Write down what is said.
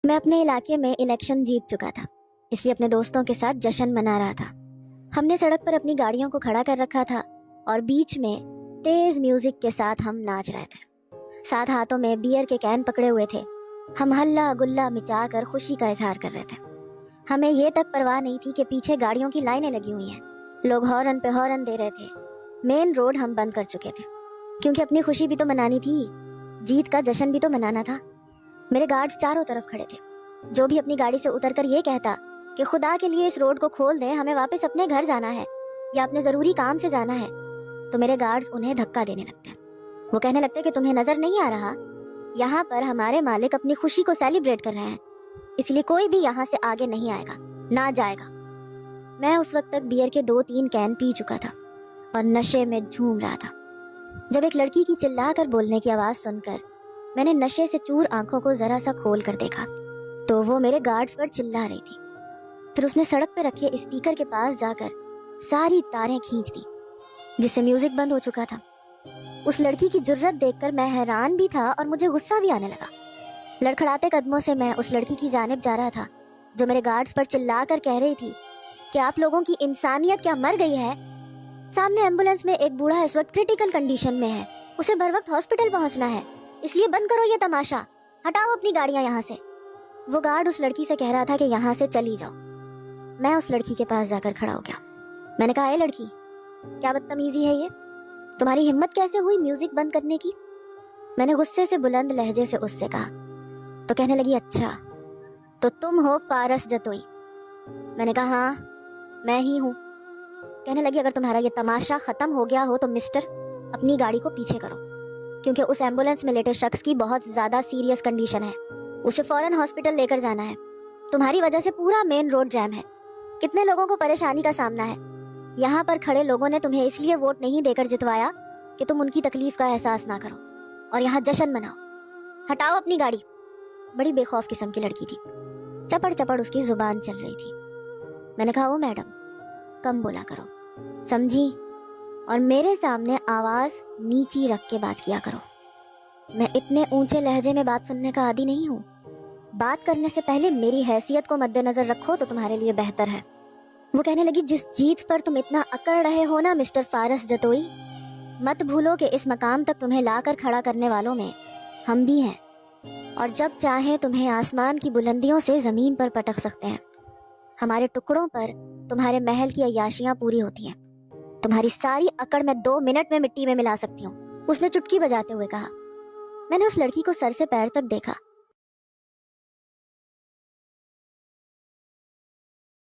میں اپنے علاقے میں الیکشن جیت چکا تھا، اس لیے اپنے دوستوں کے ساتھ جشن منا رہا تھا۔ ہم نے سڑک پر اپنی گاڑیوں کو کھڑا کر رکھا تھا اور بیچ میں تیز میوزک کے ساتھ ہم ناچ رہے تھے۔ ساتھ ہاتھوں میں بیئر کے کین پکڑے ہوئے تھے۔ ہم ہلا گلا مچا کر خوشی کا اظہار کر رہے تھے۔ ہمیں یہ تک پرواہ نہیں تھی کہ پیچھے گاڑیوں کی لائنیں لگی ہوئی ہیں، لوگ ہارن پہ ہارن دے رہے تھے۔ مین روڈ ہم بند کر چکے تھے کیونکہ اپنی خوشی بھی تو منانی تھی، جیت کا جشن بھی تو منانا تھا۔ میرے گارڈز چاروں طرف کھڑے تھے۔ جو بھی اپنی گاڑی سے اتر کر یہ کہتا کہ خدا کے لیے اس روڈ کو کھول دیں، ہمیں واپس اپنے گھر جانا ہے یا اپنے ضروری کام سے جانا ہے، تو میرے گارڈز انہیں دھکا دینے لگتے۔ وہ کہنے لگتے کہ تمہیں نظر نہیں آ رہا، یہاں پر ہمارے مالک اپنی خوشی کو سیلیبریٹ کر رہے ہیں، اس لیے کوئی بھی یہاں سے آگے نہیں آئے گا، نہ جائے گا۔ میں اس وقت تک بیئر کے 2-3 کین پی چکا تھا اور نشے میں جھوم رہا تھا، جب ایک لڑکی کی چلا کر بولنے کی آواز سن کر میں نے نشے سے چور آنکھوں کو ذرا سا کھول کر دیکھا تو وہ میرے گارڈز پر چلا رہی تھی۔ پھر اس نے سڑک پہ رکھے اسپیکر کے پاس جا کر ساری تاریں کھینچ دی، جس سے میوزک بند ہو چکا تھا۔ اس لڑکی کی جرت دیکھ کر میں حیران بھی تھا اور مجھے غصہ بھی آنے لگا۔ لڑکھڑاتے قدموں سے میں اس لڑکی کی جانب جا رہا تھا جو میرے گارڈز پر چلا کر کہہ رہی تھی کہ آپ لوگوں کی انسانیت کیا مر گئی ہے؟ سامنے ایمبولینس میں ایک بوڑھا اس وقت کریٹیکل کنڈیشن میں ہے، اسے بر وقت ہاسپٹل پہنچنا ہے، اس لیے بند کرو یہ تماشا، ہٹاؤ اپنی گاڑیاں یہاں سے۔ وہ گارڈ اس لڑکی سے کہہ رہا تھا کہ یہاں سے چلی جاؤ۔ میں اس لڑکی کے پاس جا کر کھڑا ہو گیا۔ میں نے کہا، اے لڑکی، کیا بدتمیزی ہے یہ؟ تمہاری ہمت کیسے ہوئی میوزک بند کرنے کی؟ میں نے غصے سے بلند لہجے سے اس سے کہا تو کہنے لگی، اچھا تو تم ہو فارس جتوئی؟ میں نے کہا، ہاں میں ہی ہوں۔ کہنے لگی، اگر تمہارا یہ تماشا ختم ہو گیا ہو تو مسٹر اپنی گاڑی کو پیچھے کرو، کیونکہ اس ایمبولینس میں لیٹے شخص کی بہت زیادہ سیریس کنڈیشن ہے، اسے فوراً ہاسپٹل لے کر جانا ہے۔ تمہاری وجہ سے پورا مین روڈ جام ہے، کتنے لوگوں کو پریشانی کا سامنا ہے۔ یہاں پر کھڑے لوگوں نے تمہیں اس لیے ووٹ نہیں دے کر جتوایا کہ تم ان کی تکلیف کا احساس نہ کرو اور یہاں جشن مناؤ، ہٹاؤ اپنی گاڑی۔ بڑی بے خوف قسم کی لڑکی تھی، چپڑ چپڑ اس کی زبان چل رہی تھی۔ میں نے کہا، او میڈم، کم بولا کرو، سمجھی، اور میرے سامنے آواز نیچی رکھ کے بات کیا کرو۔ میں اتنے اونچے لہجے میں بات سننے کا عادی نہیں ہوں۔ بات کرنے سے پہلے میری حیثیت کو مد نظر رکھو تو تمہارے لیے بہتر ہے۔ وہ کہنے لگی، جس جیت پر تم اتنا اکڑ رہے ہو نا مسٹر فارس جتوئی، مت بھولو کہ اس مقام تک تمہیں لا کر کھڑا کرنے والوں میں ہم بھی ہیں، اور جب چاہیں تمہیں آسمان کی بلندیوں سے زمین پر پٹک سکتے ہیں۔ ہمارے ٹکڑوں پر تمہارے محل کی عیاشیاں پوری ہوتی ہیں، تمہاری ساری اکڑ میں 2 منٹ میں مٹی میں ملا سکتی ہوں، اس نے چٹکی بجاتے ہوئے کہا۔ میں نے اس لڑکی کو سر سے پیر تک دیکھا